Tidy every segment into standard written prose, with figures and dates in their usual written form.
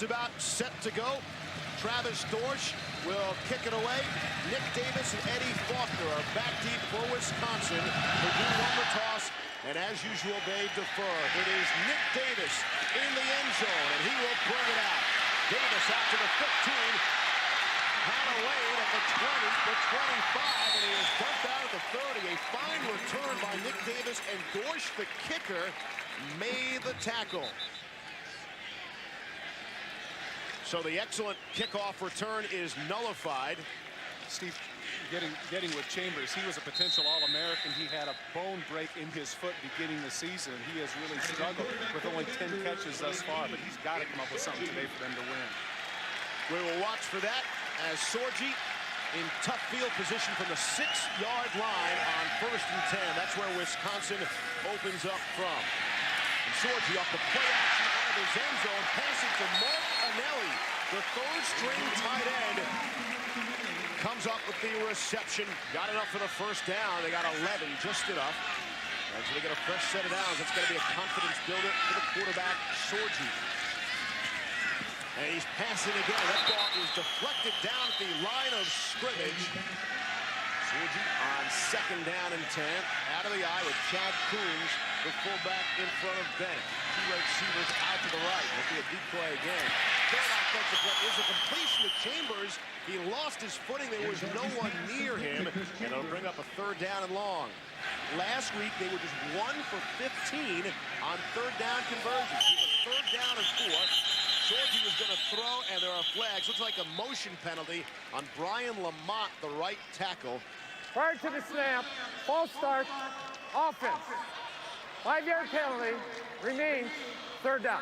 just about set to go. Travis Dorsch will kick it away. Nick Davis and Eddie Faulkner are back deep for Wisconsin. Purdue won the toss, and as usual, they defer. It is Nick Davis in the end zone, and he will bring it out. Davis out to the 15. Halloween at the 20, the 25, and he is bumped out at the 30. A fine return by Nick Davis, and Dorsch, the kicker, made the tackle. So the excellent kickoff return is nullified. Steve, getting with Chambers, he was a potential All-American. He had a bone break in his foot beginning the season. He has really struggled with only 10 catches thus far, but he's got to come up with something today for them to win. We will watch for that as Sorgi in tough field position from the 6-yard line on 1st and 10. That's where Wisconsin opens up from. And Sorgi off the play action out of his end zone, passing to Mark Anelli, the 3rd-string tight end. Comes up with the reception. Got enough for the first down. They got 11, just enough. And so they get a fresh set of downs. It's going to be a confidence builder for the quarterback, Sorgi. And he's passing again. That ball is deflected down at the line of scrimmage. Sorgi on 2nd down and 10. Out of the eye with Chad Coons, the fullback in front of Bennett. 2 receivers out to the right. Will be a decoy again. 3rd offensive play is a completion to Chambers. He lost his footing. There was no one near him. And it'll bring up a 3rd down and long. Last week, they were just 1 for 15 on 3rd down conversions. He was 3rd down and 4. Sorgi was going to throw, and there are flags. Looks like a motion penalty on Brian Lamont, the right tackle. Prior to the snap, false start, offense. 5-yard penalty, remains 3rd down.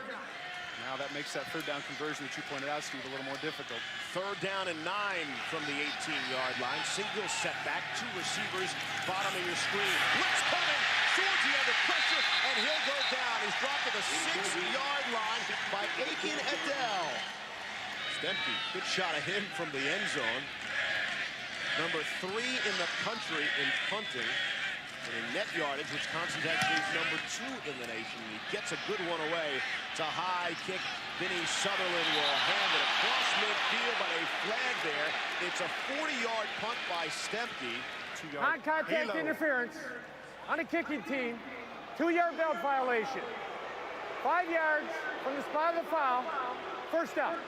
Now that makes that 3rd down conversion that you pointed out, Steve, a little more difficult. 3rd down and 9 from the 18-yard line. Single setback, 2 receivers, bottom of your screen. Blitz coming, Sorgi under pressure, and he'll go down. He's dropped to the 6-yard line by Aiken Adele. Stempke, good shot of him from the end zone. Number 3 in the country in punting. And in net yardage, Wisconsin's actually number 2 in the nation. He gets a good one away. It's a high kick. Vinny Sutherland will hand it across midfield, but a flag there. It's a 40-yard punt by Stempke. Non-contact interference on a kicking team. 2-yard belt violation. 5 yards from the spot of the foul. 1st down.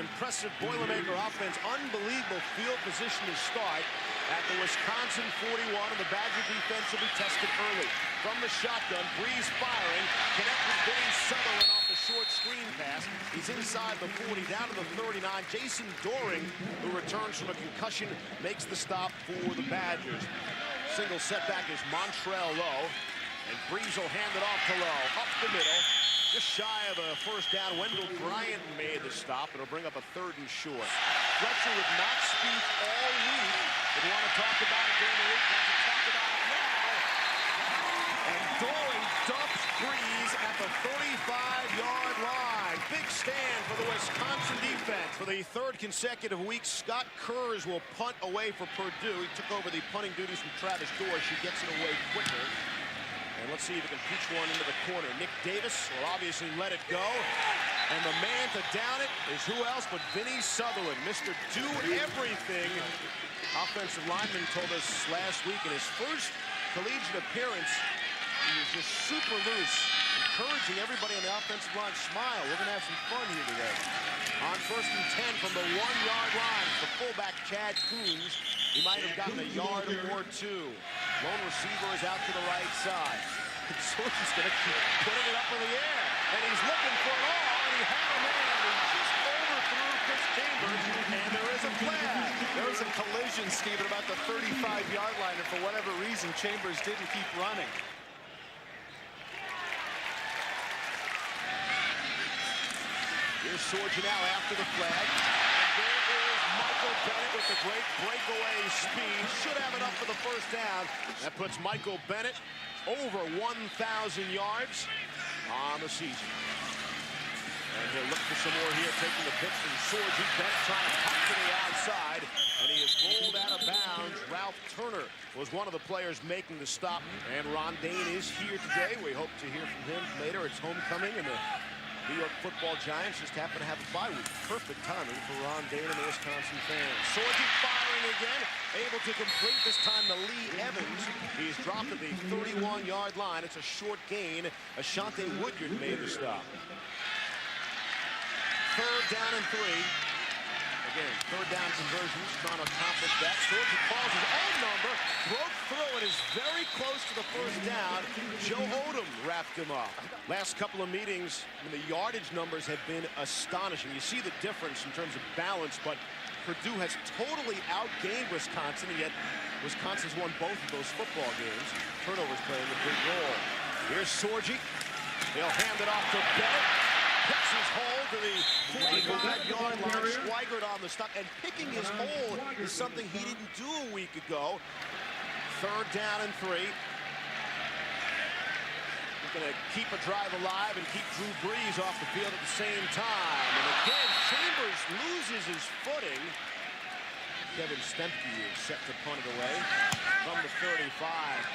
Impressive Boilermaker offense. Unbelievable field position to start at the Wisconsin 41, and the Badger defense will be tested early. From the shotgun, Breeze firing, connected Vinny Sutherland off the short screen pass. He's inside the 40, down to the 39. Jason Doring, who returns from a concussion, makes the stop for the Badgers. Single setback is Montrell Lowe, and Breeze will hand it off to Lowe. Up the middle, just shy of a 1st down. Wendell Bryant made the stop. It'll bring up a 3rd and short. Fletcher would not speak all week. If you want to talk about it during the week, we can talk about it now. And Doring dumps Breeze at the 35-yard line. Big stand for the Wisconsin defense. For the 3rd consecutive week, Scott Kurz will punt away for Purdue. He took over the punting duties from Travis Dorsch. He gets it away quicker. And let's see if he can pitch one into the corner. Nick Davis will obviously let it go. And the man to down it is who else but Vinny Sutherland. Mr. Do Everything. Offensive lineman told us last week in his first collegiate appearance, he was just super loose, encouraging everybody on the offensive line. Smile, we're going to have some fun here today. On 1st and 10 from the 1-yard line, the fullback Chad Coons. He might have gotten a yard or 2. Lone receiver is out to the right side. Sorgi's going to keep putting it up in the air, and he's looking for it all, and he had a man, and he just overthrew Chris Chambers, and there is a flag. There was a collision, Steve, at about the 35-yard line, and for whatever reason, Chambers didn't keep running. Here's Sorgi now after the flag. And there is Michael Bennett with the great breakaway speed. Should have it up for the 1st down. That puts Michael Bennett over 1,000 yards on the season. And he'll look for some more here, taking the pitch from Sorgi. Bennett trying to cut to the outside, and he is rolled out of bounds. Ralph Turner was one of the players making the stop, and Ron Dane is here today. We hope to hear from him later. It's homecoming, and the New York football Giants just happen to have a bye week. Perfect timing for Ron Dane and the Wisconsin fans. Sorgi firing again, able to complete, this time to Lee Evans. He's dropped at the 31-yard line. It's a short gain. Ashante Woodyard made the stop. Third down and 3. Again, third down conversions, trying to accomplish that. Sorgi calls his own number, broke through, and is very close to the first down. Joe Odom wrapped him up. Last couple of meetings, the yardage numbers have been astonishing. You see the difference in terms of balance, but Purdue has totally outgained Wisconsin, and yet Wisconsin's won both of those football games. Turnovers playing a big role. Here's Sorgi. He'll hand it off to Bennett. Picks his hole to the 45-yard line. Schweigert on the stop. And picking his hole is something he didn't do a week ago. Third down and 3. We're going to keep a drive alive and keep Drew Brees off the field at the same time. And again, Chambers loses his footing. Kevin Stempke is set to punt it away. From the 35,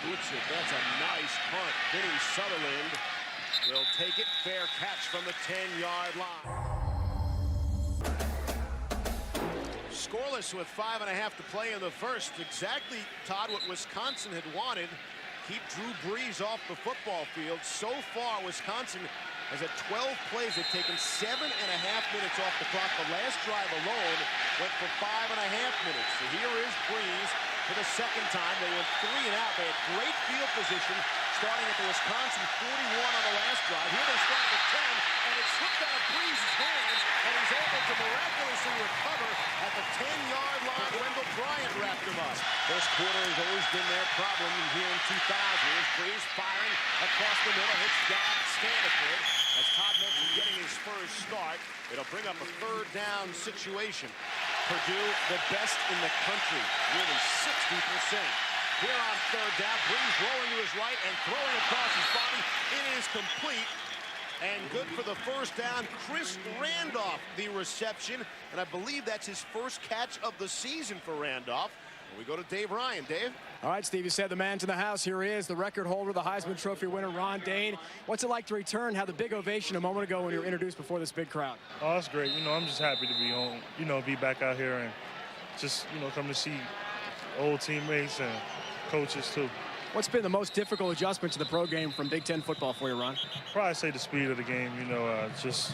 boots it. That's a nice punt. Vinny Sutherland will take it. Fair catch from the 10-yard line. Scoreless with 5.5 to play in the first. Exactly, Todd, what Wisconsin had wanted. Keep Drew Brees off the football field. So far, Wisconsin has had 12 plays. They've taken 7.5 minutes off the clock. The last drive alone went for 5.5 minutes. So here is Brees for the second time. They went 3 and out. They had great field position starting at the Wisconsin 41 on the last drive. Here they start at 10, and it's slipped out of Brees' hands, and he's able to miraculously recover at the 10-yard line. Wendell Bryant wrapped him up. This quarter has always been their problem here in 2000. Here's Brees firing across the middle, hits John Staniford. As Todd mentioned, getting his first start. It'll bring up a third down situation. Purdue, the best in the country, nearly 60%. Here on third down, Brees rolling to his right and throwing across his body. It is complete and good for the first down. Chris Randolph, the reception, and I believe that's his first catch of the season for Randolph. And we go to Dave Ryan. Dave? All right, Steve, you said the man to the house. Here he is, the record holder, the Heisman Trophy winner, Ron Dane. What's it like to return? Have the big ovation a moment ago when you were introduced before this big crowd. Oh, that's great. You know, I'm just happy to be home, you know, be back out here and just, you know, come to see old teammates and coaches too. What's been the most difficult adjustment to the pro game from Big Ten football for you, Ron? Probably say the speed of the game, you know, just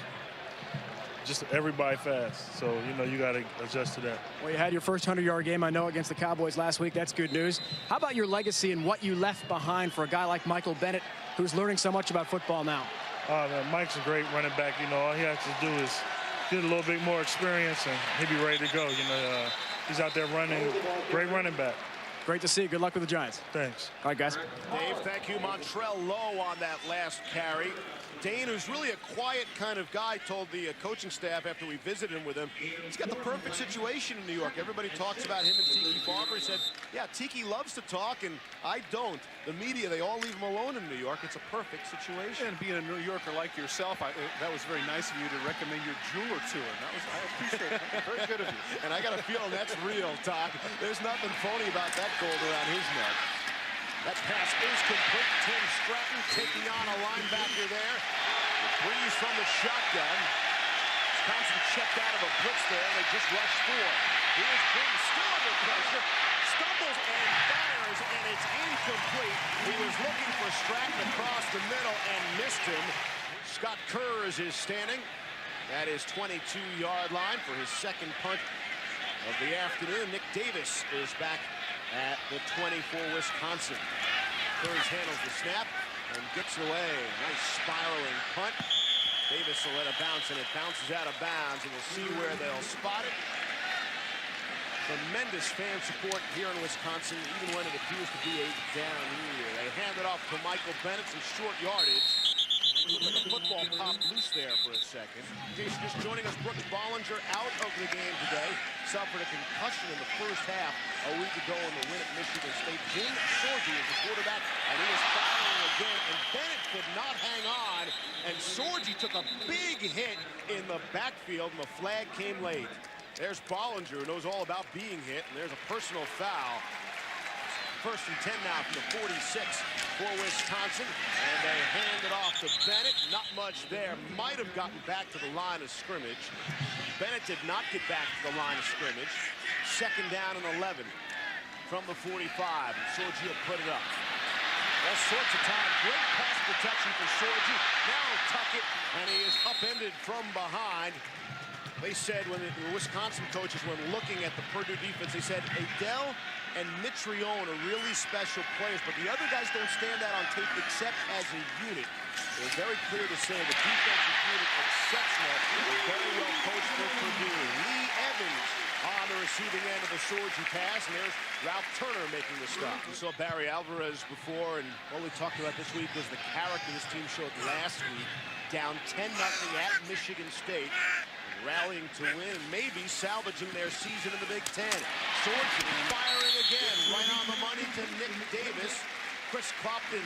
everybody fast. So, you know, you got to adjust to that. Well, you had your first 100-yard game, I know, against the Cowboys last week. That's good news. How about your legacy and what you left behind for a guy like Michael Bennett, who's learning so much about football now? Man, Mike's a great running back. You know, all he has to do is get a little bit more experience and he'll be ready to go. You know, he's out there running, great running back. Great to see you. Good luck with the Giants. Thanks. All right, guys. Dave, thank you. Montrell Lowe on that last carry. Dane, who's really a quiet kind of guy, told the coaching staff after we visited him with him, he's got the perfect situation in New York. Everybody talks about him and Tiki Barber. He said, yeah, Tiki loves to talk, and I don't. The media, they all leave him alone in New York. It's a perfect situation. And being a New Yorker like yourself, that was very nice of you to recommend your jeweler to him. I appreciate it. Very good of you. And I got a feeling that's real, Todd. There's nothing phony about that gold around his neck. That pass is complete. Tim Stratton taking on a linebacker there. Brees from the shotgun. Wisconsin checked out of a blitz there. They just rushed 4. Here's Brees still under pressure. Stumbles and fires, and it's incomplete. He was looking for Stratton across the middle and missed him. Scott Kurz is standing at his 22-yard line for his second punt of the afternoon. Nick Davis is back at the 20 for Wisconsin. Kurz handles the snap and gets away. Nice spiraling punt. Davis will let it bounce, and it bounces out of bounds, and we'll see where they'll spot it. Tremendous fan support here in Wisconsin, even when it appears to be a down year. They hand it off to Michael Bennett, some short yardage. The football popped loose there for a second. Jason, just joining us, Brooks Bollinger out of the game today. Suffered a concussion in the first half a week ago in the win at Michigan State. Jim Sorgi is the quarterback, and he is firing again. And Bennett could not hang on, and Sorgi took a big hit in the backfield, and the flag came late. There's Bollinger, who knows all about being hit, and there's a personal foul. First and 10 now from the 46 for Wisconsin. And they hand it off to Bennett. Not much there. Might have gotten back to the line of scrimmage. Bennett did not get back to the line of scrimmage. Second down and 11 from the 45. Sorgi will put it up. All sorts of time. Great pass protection for Sorgi. Now tuck it, and he is upended from behind. They said when the Wisconsin coaches were looking at the Purdue defense, they said Adele and Mitrione are really special players, but the other guys don't stand out on tape except as a unit. It was very clear to say the defensive unit exceptional, very well coached for Purdue. Lee Evans on the receiving end of the Sorgi pass, and there's Ralph Turner making the stop. We saw Barry Alvarez before, and what we talked about this week was the character this team showed last week, down 10-0 at Michigan State, rallying to win and maybe salvaging their season in the Big Ten. Sorgi firing again, right on the money to Nick Davis. Chris Clopton,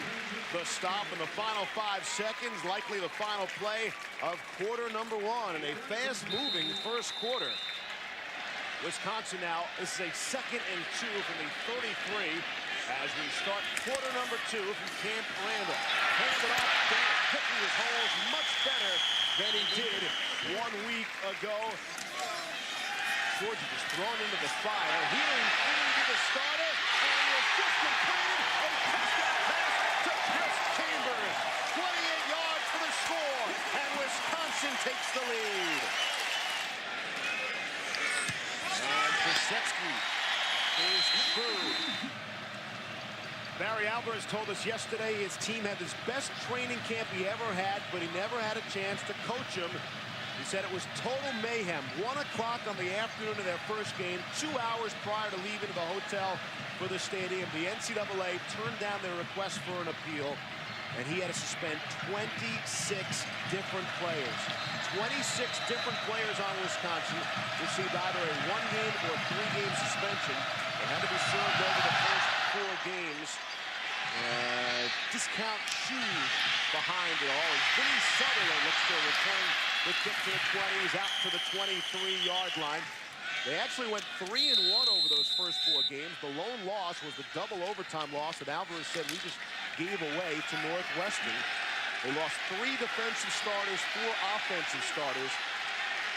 the stop in the final 5 seconds, likely the final play of quarter number 1 in a fast-moving first quarter. Wisconsin now, this is a 2nd and 2 from the 33 as we start quarter number 2 from Camp Randall. Hand it off, Bennett picking his holes much better than he did 1 week ago. Sorgi just thrown into the fire. Healing to the starter, and was just completed. A touchdown pass to Chris Chambers. 28 yards for the score, and Wisconsin takes the lead. And Krzyzewski is through. Barry Alvarez told us yesterday his team had his best training camp he ever had, but he never had a chance to coach them. He said it was total mayhem. 1 o'clock on the afternoon of their first game, 2 hours prior to leaving the hotel for the stadium. The NCAA turned down their request for an appeal, and he had to suspend 26 different players. 26 different players on Wisconsin received either a 1-game or 3-game suspension. They had to be served over the first 4 games. Discount shoes behind it all. And Vinny Sutherland looks to return the kick to the 20s, out to the 23-yard line. They actually went 3-1 over those first 4 games. The lone loss was the double overtime loss that Alvarez said we just gave away to Northwestern. They lost 3 defensive starters, 4 offensive starters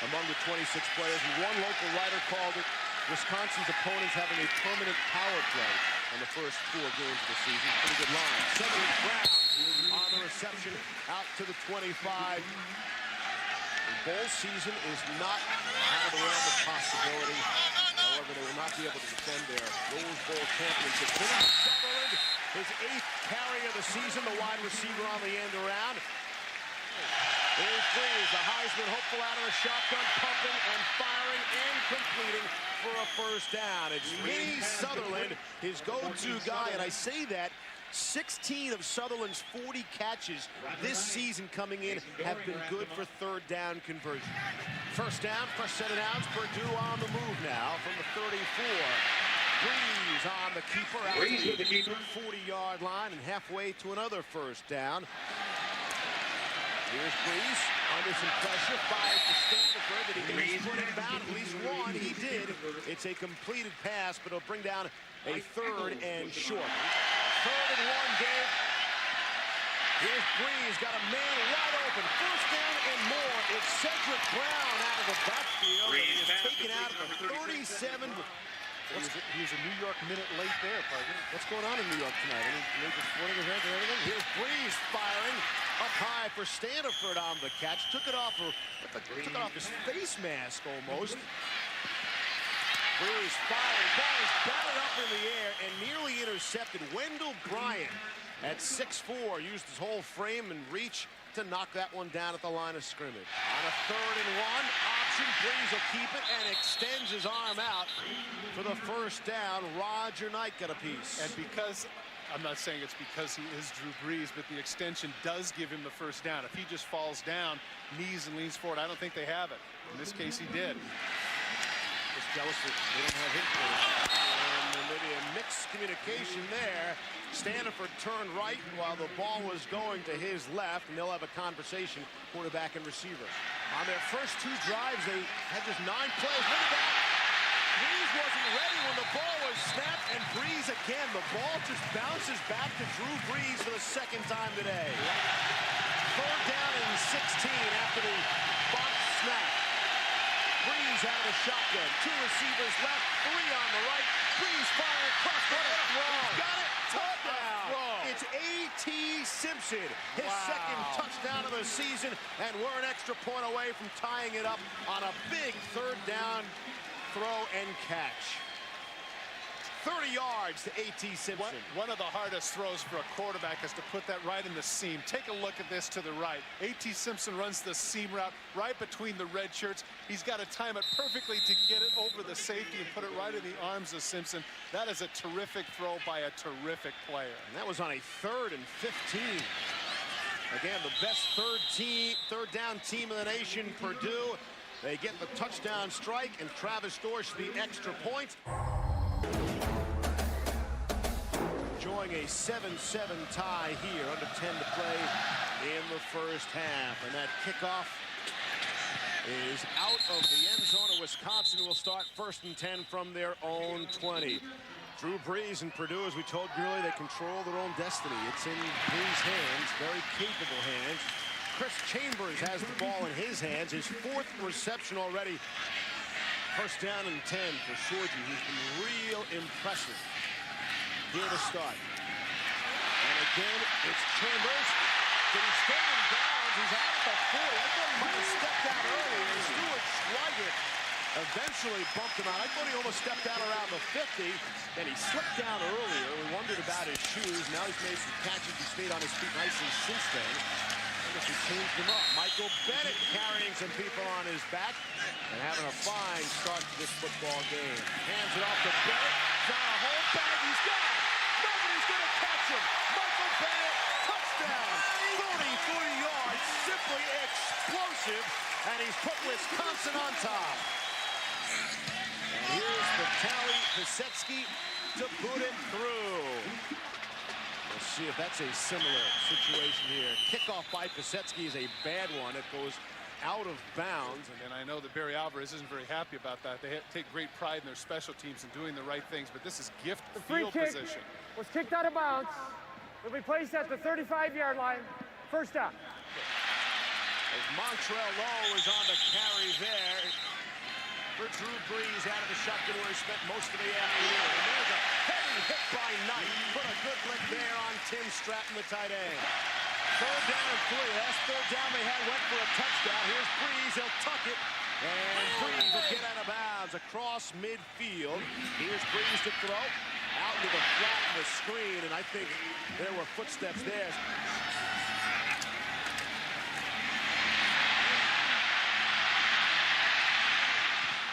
among the 26 players. And one local writer called it Wisconsin's opponents having a permanent power play on the first 4 games of the season. Pretty good line. Cedric Brown on the reception out to the 25. The bowl season is not out of the realm of possibility. However, they will not be able to defend their Rose Bowl championship. Vinny Sutherland, his 8th carry of the season, the wide receiver on the end around. Here's Breeze, the Heisman hopeful out of the shotgun, pumping and firing and completing for a first down. It's Vinny Sutherland, his go-to guy, and I say that 16 of Sutherland's 40 catches this season coming in have been good for 3rd down conversion. First down, fresh set of downs. Purdue on the move now from the 34. Breeze on the keeper out to the 40-yard line and halfway to another first down. Here's Breeze under some pressure, fires to Stanford that he can put it down. At least one, he did. It's a completed pass, but it'll bring down a 3rd and short. 3rd and 1 game. Here's Breeze, got a man wide open. First down and more. It's Cedric Brown out of the backfield. And he is taken out of the 37. He was a New York minute late there, partner. What's going on in New York tonight? Any major sporting event or anything? Here's Breeze firing up high for Stanford on the catch. Took it off his face mask almost. Breeze firing. Ball is batted up in the air and nearly intercepted. Wendell Bryant at 6'4", used his whole frame and reach to knock that one down at the line of scrimmage. On a 3rd and 1, option, Breeze will keep it and extends his arm out for the first down. Roger Knight got a piece. And because, I'm not saying it's because he is Drew Brees, but the extension does give him the first down. If he just falls down, knees and leans forward, I don't think they have it. In this case, he did. Just jealous that they don't have him. And maybe a mixed communication there. Stanford turned right while the ball was going to his left, and they'll have a conversation, quarterback and receiver. On their first 2 drives, they had just 9 plays. Look at that. Breeze wasn't ready when the ball was snapped, and Brees again. The ball just bounces back to Drew Brees for the second time today. Third down and 16 after the box snap. Brees out of the shotgun. 2 receivers left, 3 on the right. Brees firing across the throw. Got it. Touchdown. It's A.T. Simpson. His second touchdown of the season, and we're an extra point away from tying it up on a big third down throw and catch. 30 yards to A.T. Simpson. One of the hardest throws for a quarterback is to put that right in the seam. Take a look at this to the right. A.T. Simpson runs the seam route right between the red shirts. He's got to time it perfectly to get it over the safety and put it right in the arms of Simpson. That is a terrific throw by a terrific player. And that was on a 3rd and 15. Again, the best third down team in the nation, Purdue. They get the touchdown strike, and Travis Dorsch the extra point. Enjoying a 7-7 tie here, under 10 to play in the first half. And that kickoff is out of the end zone of Wisconsin. Will start 1st and 10 from their own 20. Drew Brees and Purdue, as we told you earlier, they control their own destiny. It's in Brees' hands, very capable hands. Chris Chambers has the ball in his hands, his 4th reception already. 1st down and 10 for Sorgi, who's been real impressive here to start. And again, it's Chambers. Did he stay in bounds? He's out at the 40. I thought he might have stepped out earlier. Stuart Schweiger eventually bumped him out. I thought he almost stepped out around the 50. Then he slipped down earlier. We wondered about his shoes. Now he's made some catches. He's stayed on his feet nicely since then. I guess he changed them up. Michael Bennett carrying some people on his back and having a fine start to this football game. Hands it off to Bennett. Got a whole bag. He's got it. Nobody's going to catch him. Michael Bennett, touchdown. 33 yards. Simply explosive. And he's put Wisconsin on top. And here's Vitaly Pisetsky to boot it through. We'll see if that's a similar situation here. Kickoff by Pisetsky is a bad one. It goes out of bounds. And I know that Barry Alvarez isn't very happy about that. They take great pride in their special teams and doing the right things, but this is gift field position. Was kicked out of bounds. It'll be placed at the 35-yard line. 1st down. As Montrell Lowe is on the carry there for Drew Brees out of the shotgun where he spent most of the afternoon. And there's a heavy hit by Knight. Put a good lick there on Tim Stratton, the tight end. 3rd down and 3. Last 3rd down they had went for a touchdown. Here's Brees. He'll tuck it. And Brees will get out of bounds across midfield. Here's Brees to throw. Out into the flat of the screen. And I think there were footsteps there.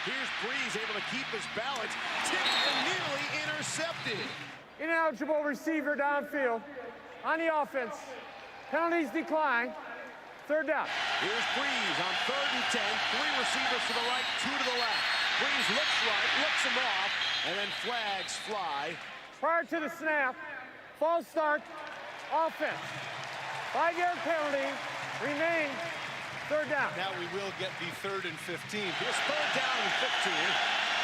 Here's Brees able to keep his balance. Tipped and nearly intercepted. Ineligible receiver downfield on the offense. Penalties decline. 3rd down. Here's Brees on 3rd and 10. 3 receivers to the right, 2 to the left. Brees looks right, looks him off, and then flags fly. Prior to the snap, false start, offense. 5-yard penalty, remain 3rd down. Now we will get the 3rd and 15. Here's 3rd down and 15.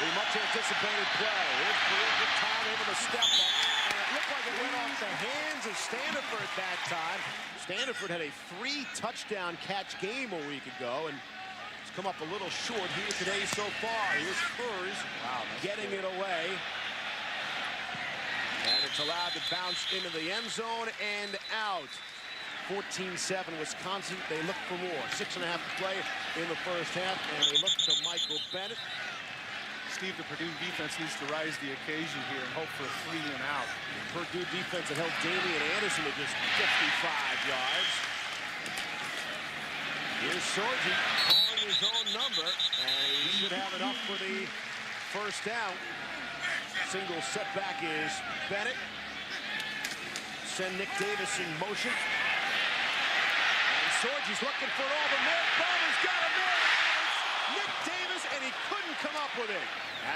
The much anticipated play. Here's Brees with time able to step up. And it looked like it went off the hands of Standiford at that time. Standiford had a 3-touchdown catch game a week ago, and it's come up a little short here today so far. Here's Furs getting it away. And it's allowed to bounce into the end zone and out. 14-7 Wisconsin. They look for more. 6.5 to play in the first half, and they look to Michael Bennett. Steve, the Purdue defense needs to rise the occasion here and hope for a 3 and out. The Purdue defense that held Damian Anderson to just 55 yards. Here's Sorgi calling his own number, and he should have enough for the 1st down. Single setback is Bennett. Send Nick Davis in motion. And Sorgi's looking for all the net. Bowman's got him there. Nick Davis, and he couldn't come up with it.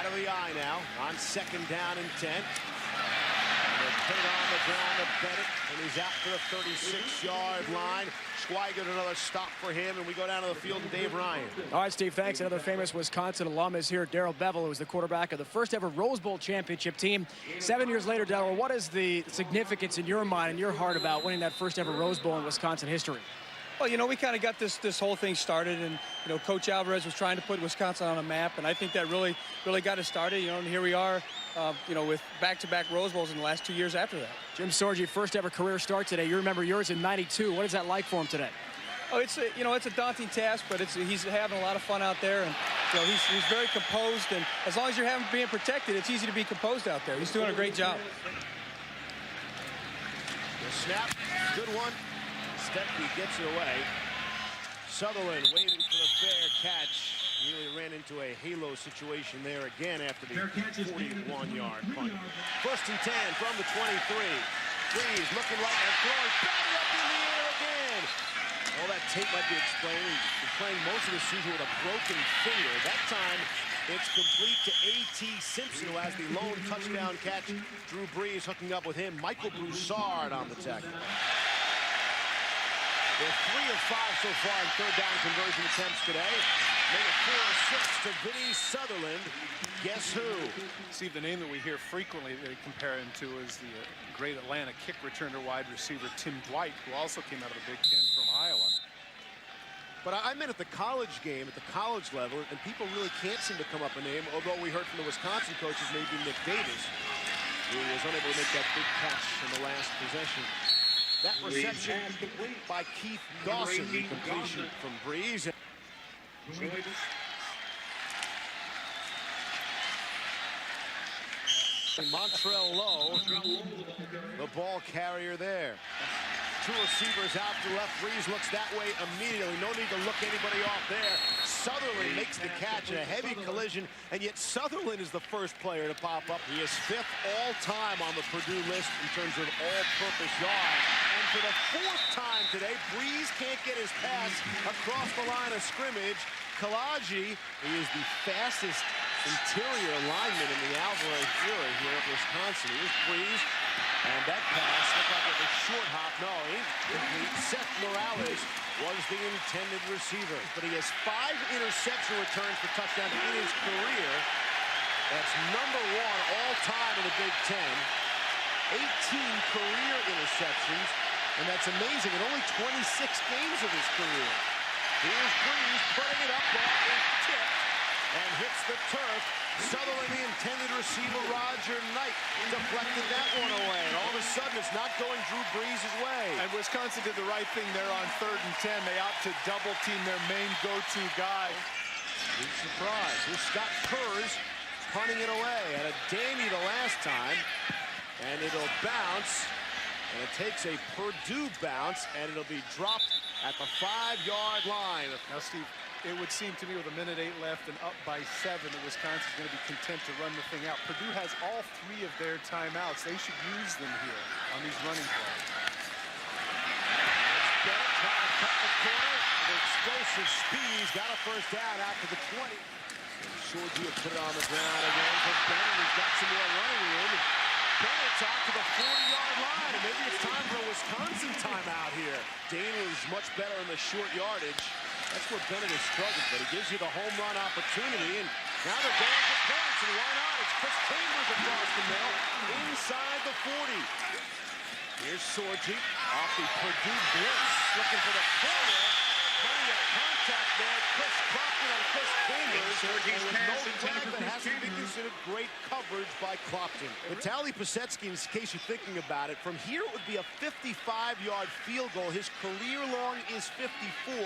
Out of the eye now on 2nd down and 10. The put it on the ground to Bennett, and he's out to the 36-yard line. Schweigert, another stop for him, and we go down to the field and Dave Ryan. All right, Steve, thanks. Another famous Wisconsin alum is here. Darrell Bevel, who was the quarterback of the first-ever Rose Bowl championship team. 7 years later, Darrell, what is the significance in your mind and your heart about winning that first-ever Rose Bowl in Wisconsin history? Well, you know, we kind of got this whole thing started, and, you know, Coach Alvarez was trying to put Wisconsin on a map, and I think that really got us started, you know, and here we are, you know, with back-to-back Rose Bowls in the last 2 years after that. Jim Sorgi, first-ever career start today. You remember yours in '92. What is that like for him today? Oh, you know, it's a daunting task, but he's having a lot of fun out there, and, you know, he's very composed, and as long as you're being protected, it's easy to be composed out there. He's doing a great job. The snap, good one. Stepke gets it away. Sutherland waiting for the fair catch. Really ran into a halo situation there again after the 41-yard punt. First and 10 from the 23. Breeze looking right and throwing back up in the air again. All that tape might be explaining. He's been playing most of the season with a broken finger. That time, it's complete to A.T. Simpson, who has the lone touchdown catch. Drew Brees hooking up with him. Michael Broussard on the tackle. They're 3 of 5 so far in third down conversion attempts today. Made it 4 of 6 to Vinny Sutherland. Guess who? Steve, the name that we hear frequently they compare him to is the great Atlanta kick returner wide receiver Tim Dwight, who also came out of the Big Ten from Iowa. But I meant at the college game, at the college level, and people really can't seem to come up a name, although we heard from the Wisconsin coaches maybe Nick Davis, who was unable to make that big catch in the last possession. That reception by Keith Dawson, the completion from Breeze. Montrell Lowe, the ball carrier there. 2 receivers out to the left. Breeze looks that way immediately. No need to look anybody off there. Sutherland makes the catch in a heavy collision, and yet Sutherland is the first player to pop up. He is 5th all-time on the Purdue list in terms of all-purpose yards. And for the 4th time today, Breeze can't get his pass across the line of scrimmage. Kalaji, who is the fastest interior lineman in the Alvarez era here at Wisconsin. Here's Breeze. And that pass looked like it was short hop. No, incomplete. Seth Morales was the intended receiver. But he has 5 interception returns for touchdowns in his career. That's number 1 all-time in the Big Ten. 18 career interceptions. And that's amazing in only 26 games of his career. Here's Breeze putting it up. Ball is tipped and hits the turf. Sutherland, the intended receiver, Roger Knight, deflected that one away. And all of a sudden, it's not going Drew Brees' way. And Wisconsin did the right thing there on 3rd and 10. They opt to double-team their main go-to guy. Big surprise. Here's Scott Kurz punting it away. Had a dandy the last time. And it'll bounce. And it takes a Purdue bounce, and it'll be dropped at the 5-yard line. Now, Steve, it would seem to me with 1:08 left and up by 7 that Wisconsin's going to be content to run the thing out. Purdue has all 3 of their timeouts. They should use them here on these running plays. Bennett trying to cut the corner. The explosive speed. Got a first down out to the 20. Sorgi will put it on the ground again for Bennett. He's got some more running room. Bennett's out to the 40-yard line, and maybe it's time for a Wisconsin timeout here. Dane was much better in the short yardage. That's where Bennett has struggled, but he gives you the home run opportunity, and now they're going for points, and why not? It's Chris Chambers across the middle, inside the 40. Here's Sorgi off the Purdue blitz, looking for the corner. Plenty of contact there. Chris Clopton on Chris Chambers, and with no flag that has to be considered great coverage by Clopton. Vitaly Pisetsky, in case you're thinking about it, from here it would be a 55-yard field goal. His career long is 54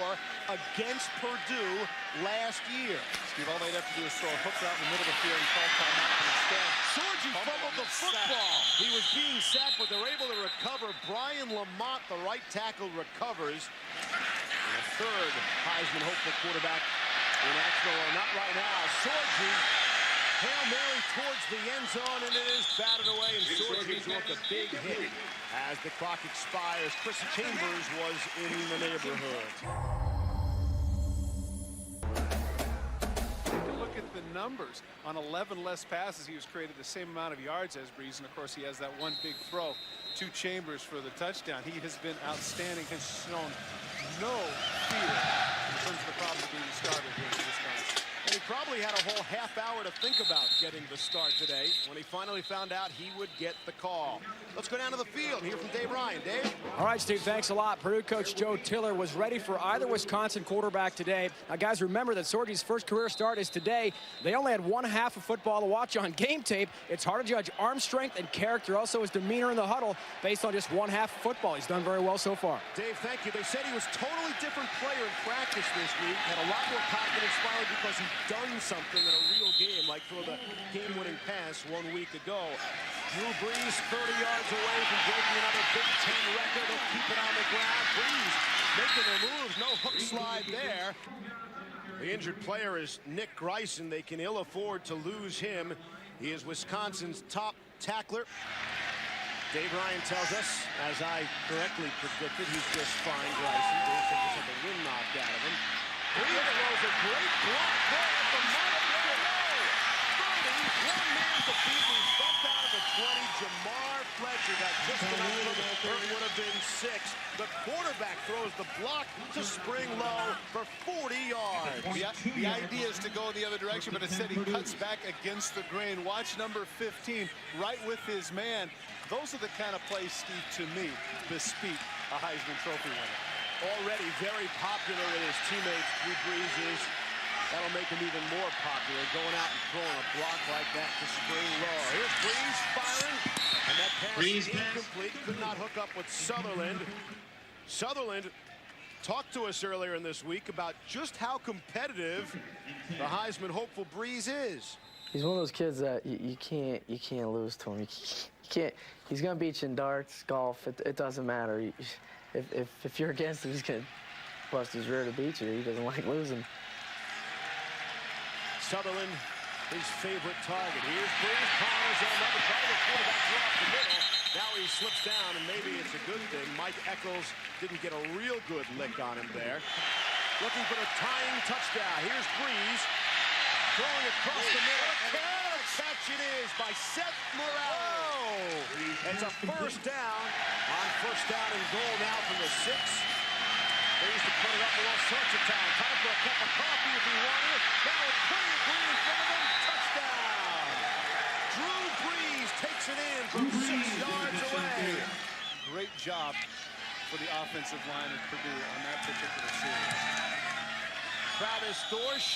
against Purdue last year. Steve, all they'd have to do is throw a hook out in the middle of the field and call timeout instead. Sorgi fumbled the football. He was being sacked, but they're able to recover. Brian Lamont, the right tackle, recovers. And a 3rd Heisman hopeful quarterback in action, well, not right now. Sorgi, Hail Mary towards the end zone, and it is batted away, and Sorgi took a big hit as the clock expires. Chris Chambers was in the neighborhood. Take a look at the numbers. On 11 less passes, he was created the same amount of yards as Breeze, and of course he has that one big throw to Chambers for the touchdown. He has been outstanding, has shown no fear in terms of the problem of being a starter here in Wisconsin. And he probably had a whole half hour to think about getting the start today when he finally found out he would get the call. Let's go down to the field and hear from Dave Ryan. Dave? All right, Steve, thanks a lot. Purdue coach Joe Tiller was ready for either Wisconsin quarterback today. Now, guys, remember that Sorgi's first career start is today. They only had one half of football to watch on game tape. It's hard to judge arm strength and character, also his demeanor in the huddle, based on just one half of football. He's done very well so far. Dave, thank you. They said he was a totally different player in practice this week. Had a lot more confidence finally because he'd done something in a real game, like throw the game-winning pass 1 week ago. Drew Brees 30 yards away from breaking another Big Ten record. They'll keep it on the ground. Brees making their moves. No hook slide there. The injured player is Nick Greisen. They can ill afford to lose him. He is Wisconsin's top tackler. Dave Ryan tells us, as I correctly predicted, he's just fine, Greisen. Dave said just had the wind knocked out of him. Here was a great block there at the moment. One man to beat. He bumped out of the 20. Jamar Fletcher got just enough. It would have been 6. The quarterback throws the block to Spring Low for 40 yards. The idea is to go in the other direction, but instead he cuts back against the grain. Watch number 15 right with his man. Those are the kind of plays, Steve, to me, bespeak a Heisman Trophy winner. Already very popular with his teammates, Drew Brees is. That'll make him even more popular, going out and throwing a block like that to Spring Low. Here's Brees firing, and that pass is incomplete. Could not hook up with Sutherland. Sutherland talked to us earlier in this week about just how competitive the Heisman hopeful Brees is. He's one of those kids that you can't lose to him. You can't. He's gonna beat you in darts, golf. It doesn't matter. If you're against him, he's gonna bust his rear to beat you. He doesn't like losing. Sutherland, his favorite target. Here's Brees, powers on another try. The quarterback off the middle. Now he slips down, and maybe it's a good thing. Mike Eccles didn't get a real good lick on him there. Looking for the tying touchdown. Here's Brees, throwing across the middle. And a catch it is by Seth Morales. It's a first down. On first down and goal now from the 6. They used to put it up all sorts of time. Time for a cup of coffee if you want it. Now it's pretty green in front of him. Touchdown! Drew Brees takes it in from 6 yards away. Great job for the offensive line at Purdue on that particular series. Travis Dorsch,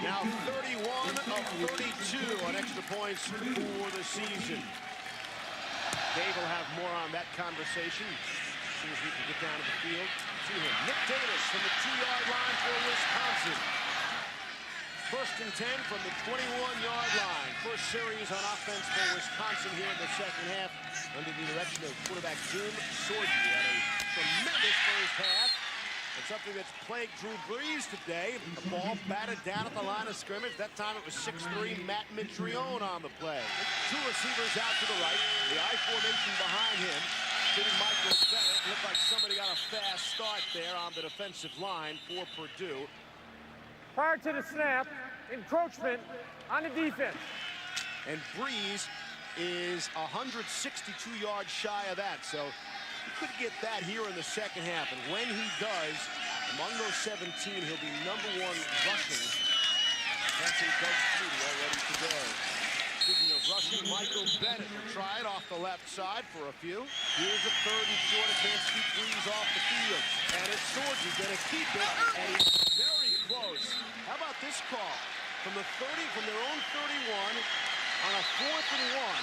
now 31 of 32 on extra points for the season. Dave will have more on that conversation as soon as we can get down to the field to him. Nick Davis from the 2-yard line for Wisconsin. First and 10 from the 21-yard line. First series on offense for Wisconsin here in the second half under the direction of quarterback Jim Sorgi. Had a tremendous first half. And something that's plagued Drew Brees today. The ball batted down at the line of scrimmage. That time it was 6'3" Matt Mitrione on the play. 2 receivers out to the right. The I formation behind him. Shooting Michael Bennett. Looked like somebody got a fast start there on the defensive line for Purdue. Prior to the snap, encroachment on the defense. And Brees is 162 yards shy of that. So he could get that here in the second half. And when he does, among those 17, he'll be #1 rushing. That's Doug Flutie already today. Speaking of rushing, Michael Bennett will try it off the left side for a few. Here's a 3rd and short. It can't keep Brees off the field. And it's Sorgi going to keep it. And he's very close. How about this call? From the 30, from their own 31, on a 4th and 1.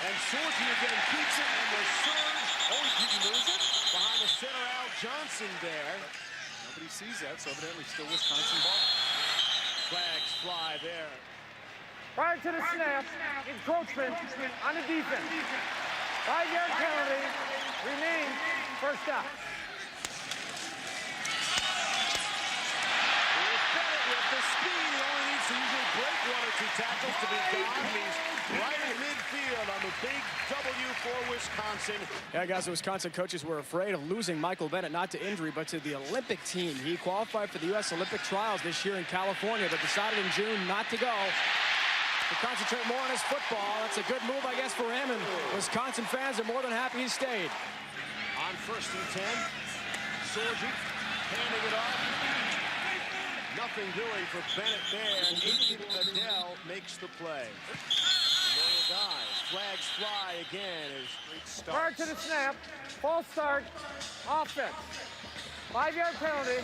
And Sorgi again keeps it, and the surge. Oh, he didn't lose it. Behind the center, Al Johnson there. Nobody sees that, so evidently still Wisconsin ball. Flags fly there. Prior to the snap, encroachment on the defense. 5-yard penalty, remains first down. Here's Bennett with the speed. He only needs to usually break 1 or 2 tackles to be gone. He's right in midfield on the big W for Wisconsin. Yeah, guys, the Wisconsin coaches were afraid of losing Michael Bennett, not to injury, but to the Olympic team. He qualified for the U.S. Olympic trials this year in California, but decided in June not to go. To concentrate more on his football. That's a good move, I guess, for him, and Wisconsin fans are more than happy he stayed. On 1st and 10, Sorgi handing it off. Nothing doing for Bennett there. Aiken Adele makes the play. Loyal guys. Flags fly again as great start. Prior to the snap, false start, offense. 5-yard penalty,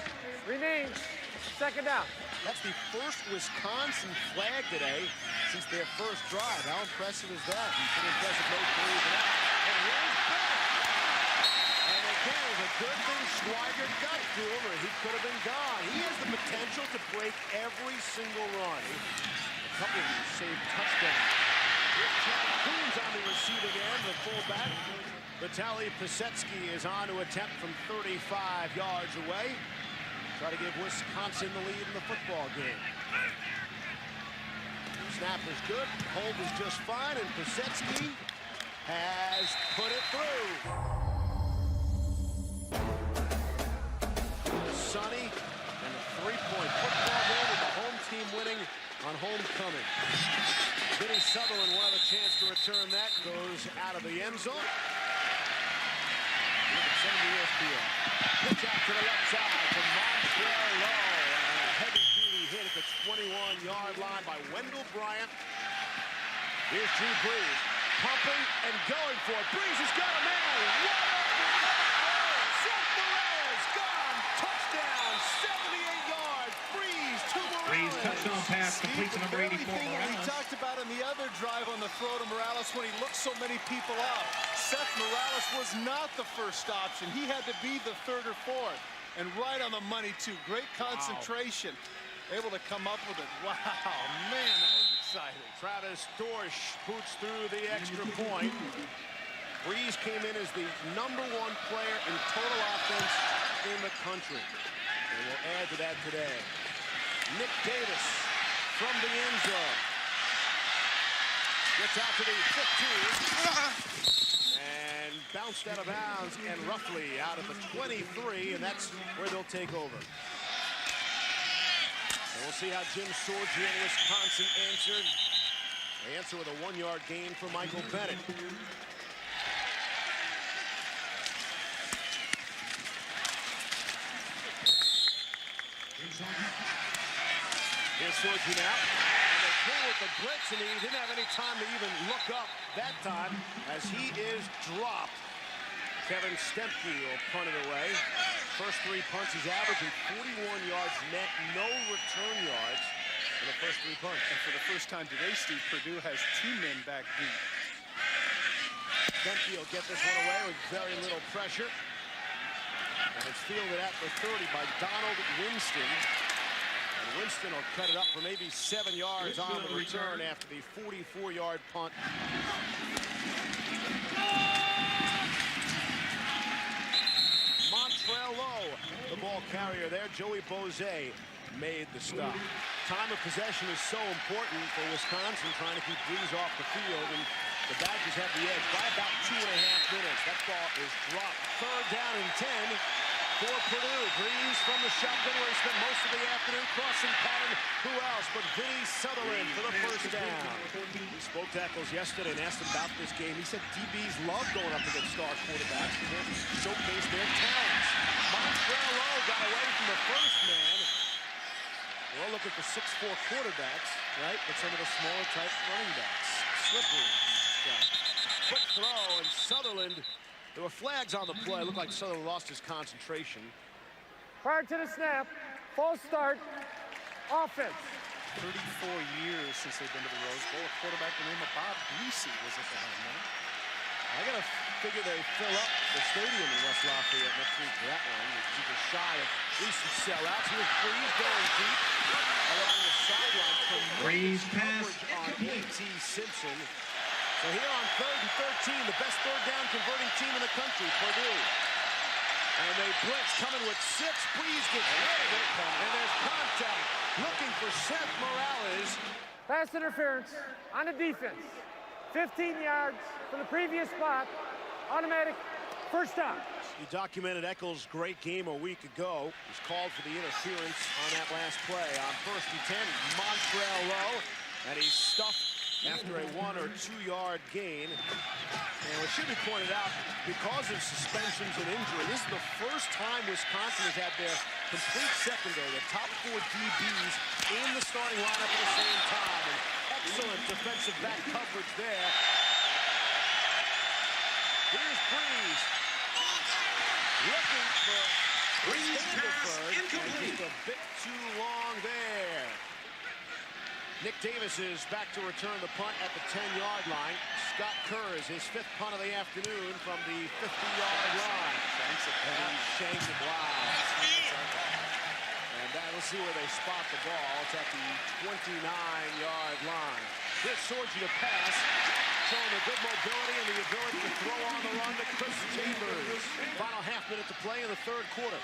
remains 2nd down. That's the first Wisconsin flag today since their first drive. How impressive is that? He's been impressive no threes and out. And here's Bennett. And again, it was a good thing Schweiger got to him, or he could have been gone. He has the potential to break every single run. A couple of these saved touchdowns. Here's Chad Coons on the receiving end, the fullback. Vitaly Pisetsky is on to attempt from 35 yards away. Try to give Wisconsin the lead in the football game. Snap is good, hold is just fine, and Pisetsky has put it through. Sunny and a 3-point football game with the home team winning on homecoming. Vinny Sutherland will have a chance to return that, goes out of the end zone. Send the ESPN. Pitch out to the left side to Montreal Low. And a heavy-duty hit at the 21-yard line by Wendell Bryant. Here's Drew Brees. Pumping and going for it. Brees has got a man. Seth Morales gone. Touchdown. 78 yards. Brees to Morales. Brees touchdown pass complete to number 84. We talked about in the other drive on the throw to Morales when he looked so many people up. Seth Morales was not the first option. He had to be the 3rd or 4th. And right on the money, too. Great concentration. Wow. Able to come up with it. Wow, man, that was exciting. Travis Dorsch boots through the extra point. Brees came in as the #1 player in total offense in the country. And we'll add to that today. Nick Davis from the end zone. Gets out to the 15. And bounced out of bounds and roughly out of the 23, and that's where they'll take over. And we'll see how Jim Sorgi and Wisconsin answered. They answer with a 1-yard gain for Michael Bennett. Here's Sorgi now. With the blitz, and he didn't have any time to even look up that time as he is dropped. Kevin Stempke will punt it away. First 3 punts, he's averaging 41 yards net, no return yards for the first 3 punts. And for the first time today, Steve, Purdue has 2 men back deep. Stempke will get this one away with very little pressure. And it's fielded at the 30 by Donald Winston. And Winston will cut it up for maybe 7 yards on the return after the 44-yard punt. Montreal Low, the ball carrier there. Joey Bozay made the stop. Time of possession is so important for Wisconsin, trying to keep Brees off the field, and the Badgers have the edge by about 2.5 minutes. That ball is dropped. 3rd down and 10. For Purdue. Brees from the shotgun where he spent most of the afternoon crossing pattern. Who else but Vinny Sutherland for the first down. We spoke tackles yesterday and asked him about this game. He said DBs love going up against star quarterbacks because they showcase their talents. Montreal Low got away from the first man. We'll look at the 6'4 quarterbacks, right? But some of the smaller type running backs. Slippery. Quick throw, and Sutherland. There were flags on the play. It looked like Sutherland lost his concentration. Prior to the snap, false start, offense. 34 years since they've been to the Rose Bowl. A quarterback the name of Bob Greasy was at the helm, man. I got to figure they fill up the stadium in West Lafayette next week for that one. He's just shy of recent sellouts. Here's Brees going deep along the sideline. Brees pass on A.T. Simpson. So here on 3rd and 13, the best 3rd down converting team in the country, Purdue. And they blitz, coming with 6. Breeze gets rid of it, and there's contact. Looking for Seth Morales. Pass interference on the defense. 15 yards from the previous spot. Automatic first down. You documented Eccles' great game a week ago. He's called for the interference on that last play. On 1st and 10, Montrell low, and he's stuffed after a 1 or 2 yard gain. And it should be pointed out, because of suspensions and injury, this is the first time Wisconsin has had their complete secondary, the top 4 DBs in the starting lineup at the same time. And excellent defensive back coverage there. Here's Breeze. Looking for Randall, and just a bit too long there. Nick Davis is back to return the punt at the 10-yard line. Scott Kerr is his 5th punt of the afternoon from the 50-yard line. Shanks it. Wow. And we'll see where they spot the ball. It's at the 29-yard line. Here's Sorgi to pass, showing the good mobility and the ability to throw on the run to Chris Chambers. Final half minute to play in the 3rd quarter.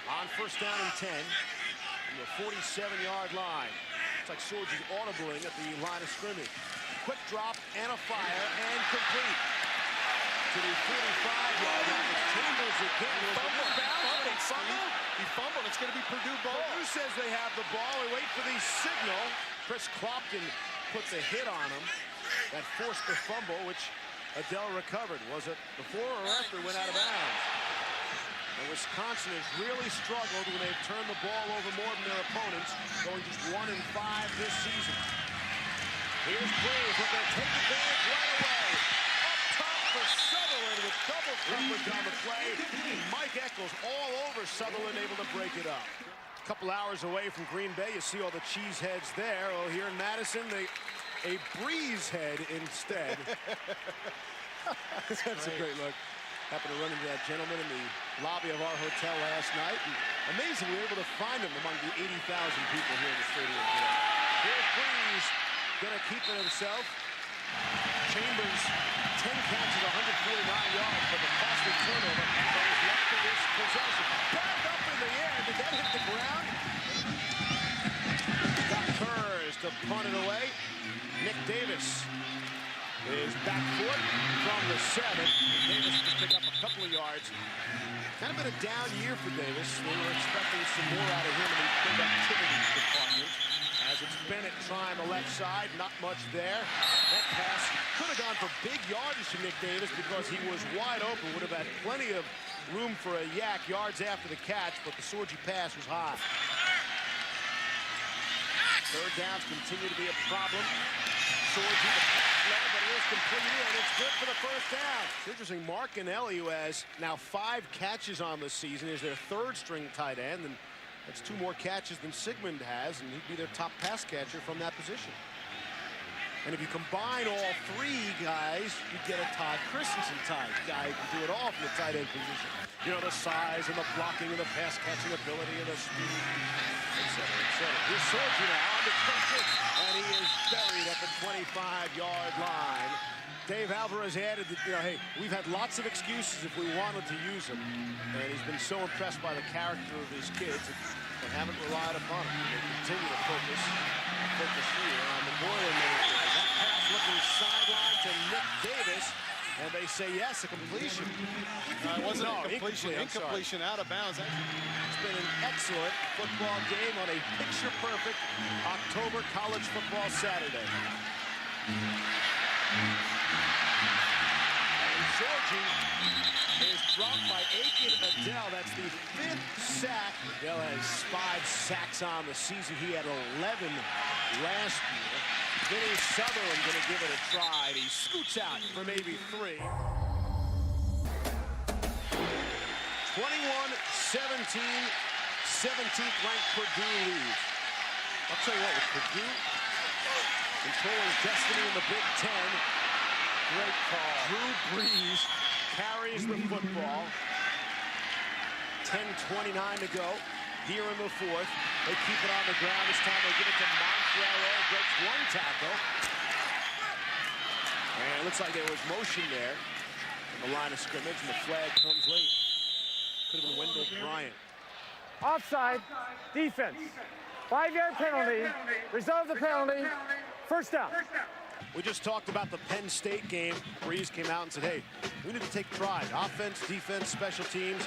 On 1st down and 10, from the 47-yard line. It's like Sorgi's audibling at the line of scrimmage. Quick drop and a fire and complete to the 45-yard line. It's Chambers again. He fumbled. It's going to be Purdue ball. Purdue says they have the ball. We wait for the signal. Chris Clopton puts a hit on him that forced the fumble, which Adele recovered. Was it before or after it went out of bounds? And Wisconsin has really struggled when they've turned the ball over more than their opponents, going just 1-5 this season. Here's Breeze, but they'll take advantage right away. Up top for Sutherland with double coverage on the play. Mike Eccles all over Sutherland, able to break it up. A couple hours away from Green Bay, you see all the cheese heads there. Oh, here in Madison, a Breeze head instead. That's a great look. Happened to run into that gentleman in the lobby of our hotel last night. And amazing, we were able to find him among the 80,000 people here in the stadium today. Here's Breeze, gonna keep it himself. Chambers, 10 catches, 149 yards, but the costly turnover that was left for this possession. Back up in the air, did that hit the ground? Got Kurz to punt it away. Nick Davis is back foot from the 7. Davis can pick up a couple of yards. Kind of been a down year for Davis. We were expecting some more out of him in the productivity department. As it's Bennett trying the left side, not much there. That pass could have gone for big yardage to Nick Davis because he was wide open. Would have had plenty of room for a yak yards after the catch, but the Sorgi pass was high. 3rd downs continue to be a problem. Sorgi, the pass led, but it is completed, and it's good for the 1st down. It's interesting, Markinelli, who has now 5 catches on the season, is their 3rd string tight end, and that's 2 more catches than Sigmund has, and he'd be their top pass catcher from that position. And if you combine all 3 guys, you get a Todd Christensen type guy who can do it all from the tight end position. You know, the size and the blocking and the pass catching ability and the speed, etc., etc. Here's Sorgi now on the pressure, and he is buried at the 25-yard line. Dave Alvarez added that, you know, hey, we've had lots of excuses if we wanted to use him, and he's been so impressed by the character of his kids and haven't relied upon him. They continue to focus here on the Boilermaker. That pass looking sideline to Nick Davis, and they say yes, a completion. It wasn't a completion, incompletion, out of bounds. It's been an excellent football game on a picture-perfect October college football Saturday. Sorgi is dropped by Aiken Adele. That's the 5th sack. Adele has 5 sacks on the season. He had 11 last year. Vinny Sutherland going to give it a try. He scoots out for maybe 3. 21-17, 17th ranked Purdue leads. I'll tell you what, with Purdue controlling destiny in the Big Ten, great call. Drew Brees carries the football. 10:29 to go here in the 4th. They keep it on the ground. This time they give it to Montrell. Breaks 1 tackle. And it looks like there was motion there in the line of scrimmage, and the flag comes late. Could have been Wendell Bryant. Offside, defense. 5-yard penalty, resolve the penalty, first down. We just talked about the Penn State game. Breeze came out and said, hey, we need to take pride. Offense, defense, special teams.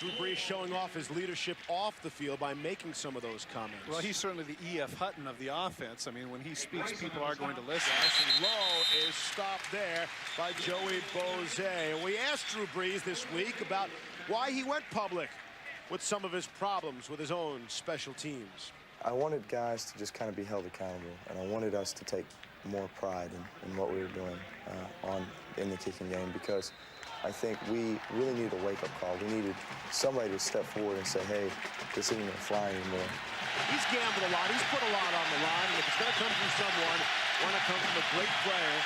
Drew Brees showing off his leadership off the field by making some of those comments. Well, he's certainly the E.F. Hutton of the offense. I mean, when he speaks, people are going to listen. Low is stopped there by Joey Boze. We asked Drew Brees this week about why he went public with some of his problems with his own special teams. I wanted guys to just kind of be held accountable, and I wanted us to take more pride in what we were doing in the kicking game, because I think we really needed a wake-up call. We needed somebody to step forward and say, hey, this isn't going to fly anymore. He's gambled a lot. He's put a lot on the line. And if it's going to come from someone, why not come from a great player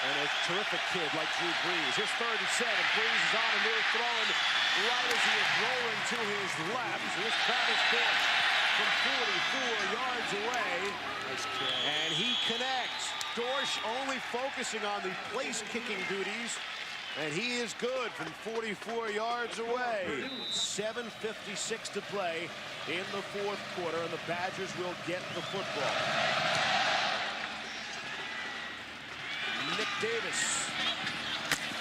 and a terrific kid like Drew Brees? Here's 3rd and 7. Brees is on a move, throwing right as he is rolling to his left. Here's Travis Dorsch from 44 yards away. Nice kill. And he connects. Dorsch only focusing on the place-kicking duties. And he is good from 44 yards away. 7:56 to play in the 4th quarter, and the Badgers will get the football. Nick Davis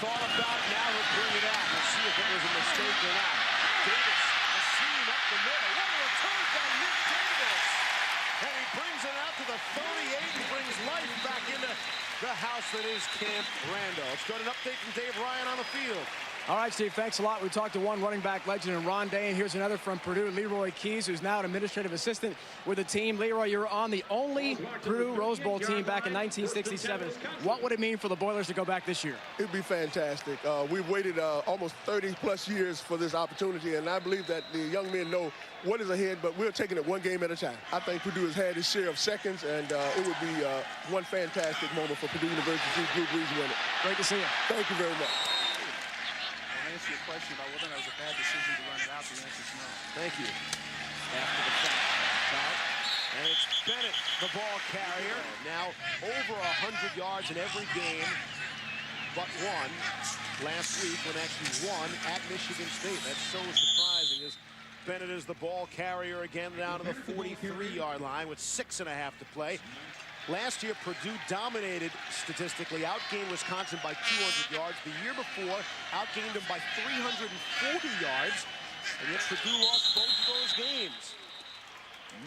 thought about it, now he'll bring it out. We'll see if it was a mistake or not. Davis, a seam up the middle. What a return by Nick Davis! And he brings it out to the 38 and brings life back into the house that is Camp Randall. Let's go to an update from Dave Ryan on the field. All right, Steve, thanks a lot. We talked to one running back legend in Ron Day, and here's another from Purdue, Leroy Keys, who's now an administrative assistant with the team. Leroy, you were on the only Purdue Rose Bowl team back in 1967. What would it mean for the Boilers to go back this year? It'd be fantastic. We've waited almost 30-plus years for this opportunity, and I believe that the young men know what is ahead, but we're taking it one game at a time. I think Purdue has had its share of seconds, and it would be one fantastic moment for Purdue University to see Drew Brees win it. Great to see you. Thank you very much. Answer your question about whether that was a bad decision to run it out, the answer is no. Thank you. After the fact. And it's Bennett, the ball carrier. Now over 100 yards in every game but one. Last week when actually won at Michigan State. That's so surprising as Bennett is the ball carrier again down to the 43-yard line with 6.5 to play. Last year, Purdue dominated statistically, outgained Wisconsin by 200 yards. The year before, outgained them by 340 yards. And yet Purdue lost both of those games.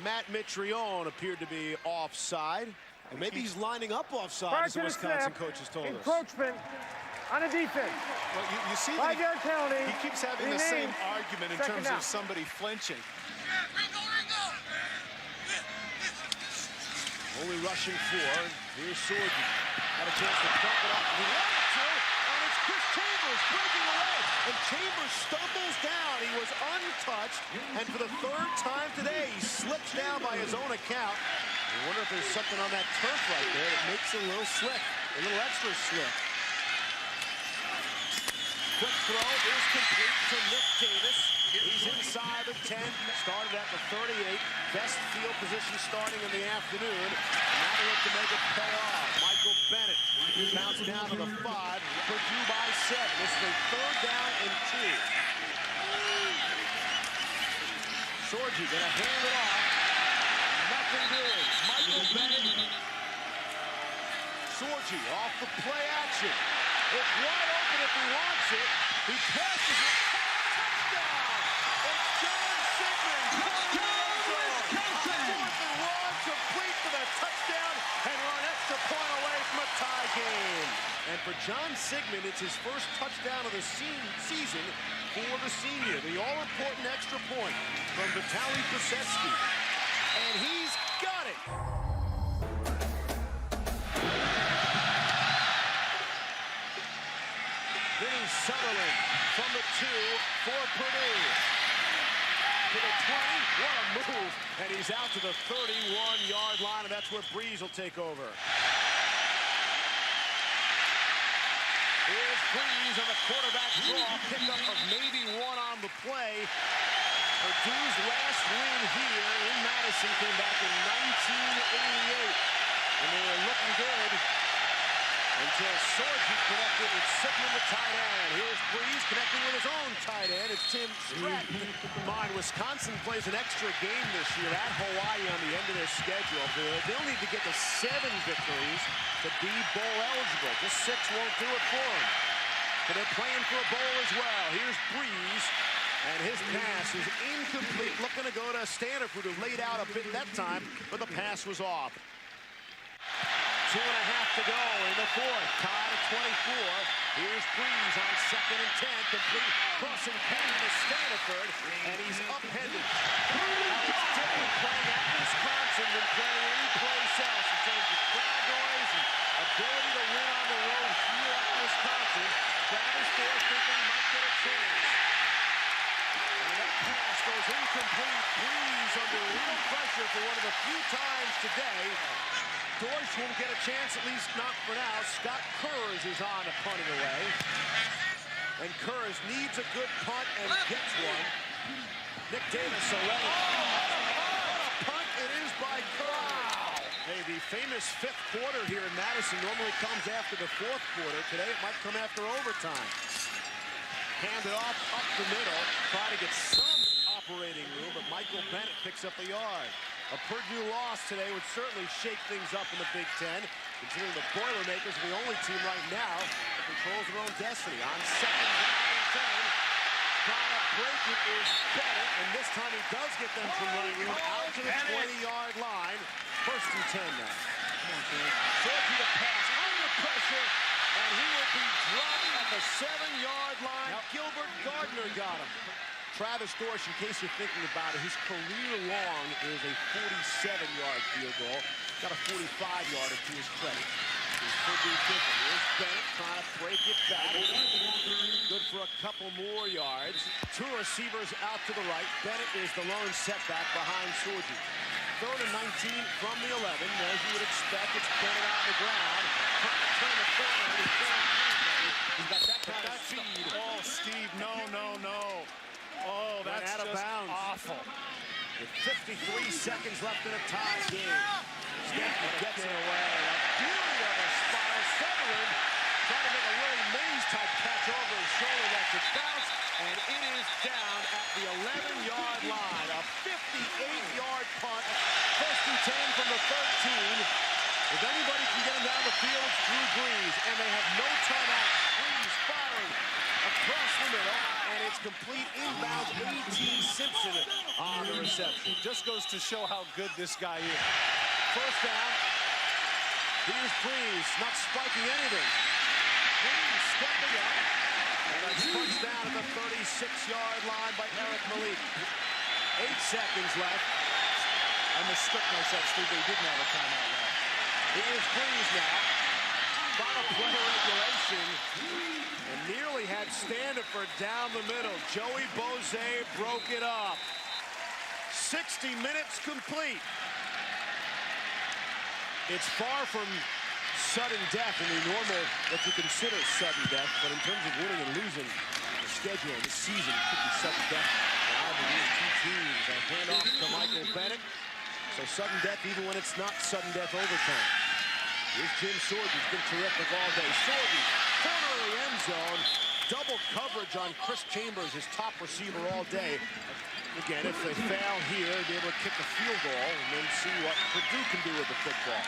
Matt Mitrione appeared to be offside. And maybe he's lining up offside, as the Wisconsin coaches told us. Encroachment on a defense. Well, you see that he keeps having the same argument in terms of somebody flinching. Only rushing 4. Here's Sorgi. Had a chance to dump it off. He wanted to, and it's Chris Chambers breaking away. And Chambers stumbles down. He was untouched. And for the 3rd time today, he slips down by his own account. I wonder if there's something on that turf right there that makes it a little slick, a little extra slick. Quick throw is complete to Nick Davis. He's inside the 10, started at the 38. Best field position starting in the afternoon. Now they look to make it pay off. Michael Bennett bounced down to the 5. Purdue by 7. This is a 3rd down and 2. Sorgi gonna hand it off. Nothing doing. Michael Bennett. Sorgi off the play action. It's wide open if he wants it. He passes it. Touchdown! It's John Sigmund. Fourth and long, complete for the touchdown, and we're an extra point away from a tie game. And for John Sigmund, it's his first touchdown of the season for the senior. The all-important extra point from Vitaly Pisetsky. And he's got it. Vinny Sutherland from the 2 for Purdue. To the 20, what a move. And he's out to the 31-yard line, and that's where Brees will take over. Here's Brees on the quarterback draw. Pickup of maybe 1 on the play. Purdue's last win here in Madison came back in 1988. And they were looking good until Sorge connected with Sigmund, the tight end. Here's Breeze connecting with his own tight end. It's Tim Stratton. Mind, Wisconsin plays an extra game this year at Hawaii on the end of their schedule. They'll need to get to 7 victories to be bowl eligible. Just 6 won't do it for them. So they're playing for a bowl as well. Here's Breeze, and his pass is incomplete. Looking to go to Stanford, who laid out a bit that time, but the pass was off. 2.5 to go in the fourth. Tied at 24. Here's Breeze on 2nd and 10. Complete crossing pass to Stanford, and he's upended. Now it's different playing at Wisconsin than playing any place else in terms of crowd noise and ability to win on the road here at Wisconsin. Travis Force thinking he might get a chance. And that pass goes incomplete. Breeze under real pressure for one of the few times today. Dorsch won't get a chance, at least not for now. Scott Kurz is on to punting away. And Kurz needs a good punt and gets one. Nick Davis already. What a punt it is by Kurz. Hey, the famous 5th quarter here in Madison normally comes after the 4th quarter. Today it might come after overtime. Handed off up the middle. Try to get some operating room, but Michael Bennett picks up a yard. A Purdue loss today would certainly shake things up in the Big Ten, considering the Boilermakers are the only team right now that controls their own destiny. On 2nd down and 10, trying to break it is Bennett, and this time he does get them from running room out to the 20-yard line. 1st and 10 now. Sorge the pass under pressure, and he will be dropped at the 7-yard line. Gilbert Gardner got him. Travis Dorsch, in case you're thinking about it, his career long is a 47-yard field goal. Got a 45-yarder to his credit. He's Purdue different. Here's Bennett trying to break it back. Good for a couple more yards. 2 receivers out to the right. Bennett is the lone setback behind Sorge. 3rd and 19 from the 11. As you would expect, it's Bennett on the ground. Turn the corner. He's got that kind of speed. Oh, Steve, no. Oh, that's out of just bounds. Awful. With 53 seconds left in a tie game. Stanford gets it away. A beauty of a spiral. Tavern trying to make a Willie Mays-type catch over his shoulder that could bounce, and it is down at the 11-yard line. A 58-yard punt. 1st and 10 from the 13. If anybody can get him down the field, it's Drew Brees, and they have no timeout. Brees firing across the middle, and it's complete inbounds. A.T. Simpson on the reception. Just goes to show how good this guy is. 1st down. Here's Brees, not spiking anything. Brees stepping up, and it's punched down at the 36-yard line by Eric Malik. 8 seconds left. I mistook myself, Steve. They didn't have a timeout left. Here's Brees now. Final play of regulation. And nearly had Stanford down the middle. Joey Bose broke it up. 60 minutes complete. It's far from sudden death in the normal, what you consider sudden death, but in terms of winning and losing the schedule this season, it could be sudden death for either of these 2 teams. A handoff to Michael Bennett. So sudden death even when it's not sudden death overtime. Here's Jim Sorge, who's been terrific all day. Sorge, corner of the end zone. Double coverage on Chris Chambers, his top receiver all day. Again, if they fail here, they'll be able to kick a field goal and then see what Purdue can do with the football.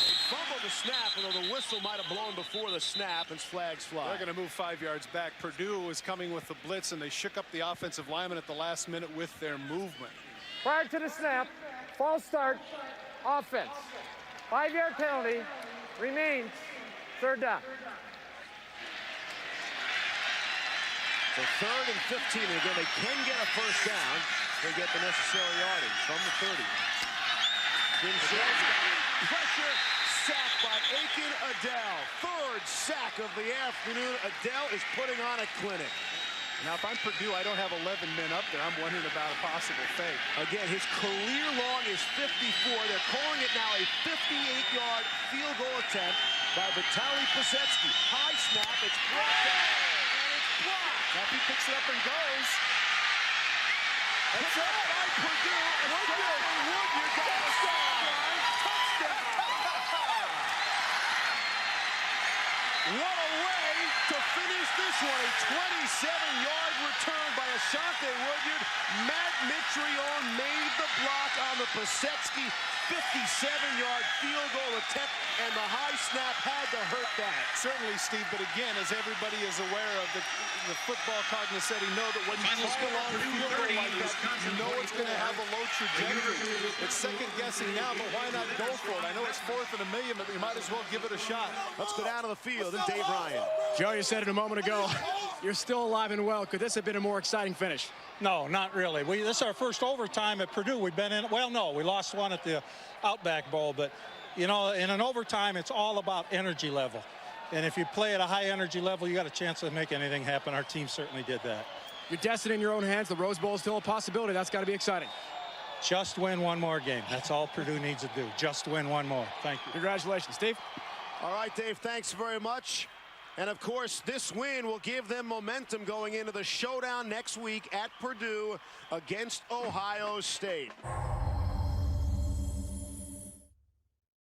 They fumbled the snap, although the whistle might have blown before the snap, and flags fly. They're going to move 5 yards back. Purdue is coming with the blitz, and they shook up the offensive lineman at the last minute with their movement. Prior to the snap, false start, offense. 5-yard penalty, remains 3rd down. So 3rd and 15, and again, they can get a 1st down. They get the necessary yardage from the 30. Jim Sorge, pressure, sack by Aiken Adele. 3rd sack of the afternoon. Adele is putting on a clinic. Now, if I'm Purdue, I don't have 11 men up there. I'm wondering about a possible fake. Again, his career long is 54. They're calling it now a 58-yard field goal attempt by Vitaly Posetsky. High snap, it's brought down, and it's blocked. Now he picks it up and goes. That's it by Purdue. And Wood, you got a touchdown. finished this one. A 27-yard return by Asante Woodyard. Matt Mitrione made the block on the Pasetsky 57-yard field goal attempt, and the high snap had to hurt that. Certainly, Steve, but again, as everybody is aware of, the football cognoscenti know that when you kick a long field goal like that, you know it's going to have a low trajectory. It's second-guessing now, but why not go for it? I know it's 4th and a million, but you might as well give it a shot. Let's go down to the field and Dave Ryan. Joe, you said it a moment ago. You're still alive and well. Could this have been a more exciting finish? No, not really. This is our first overtime at Purdue. We've been in, well, no, we lost one at the Outback Bowl, but, you know, in an overtime, it's all about energy level. And if you play at a high energy level, you got a chance to make anything happen. Our team certainly did that. Your destiny in your own hands. The Rose Bowl is still a possibility. That's got to be exciting. Just win one more game. That's all Purdue needs to do. Just win one more. Thank you. Congratulations, Steve. All right, Dave, thanks very much. And, of course, this win will give them momentum going into the showdown next week at Purdue against Ohio State.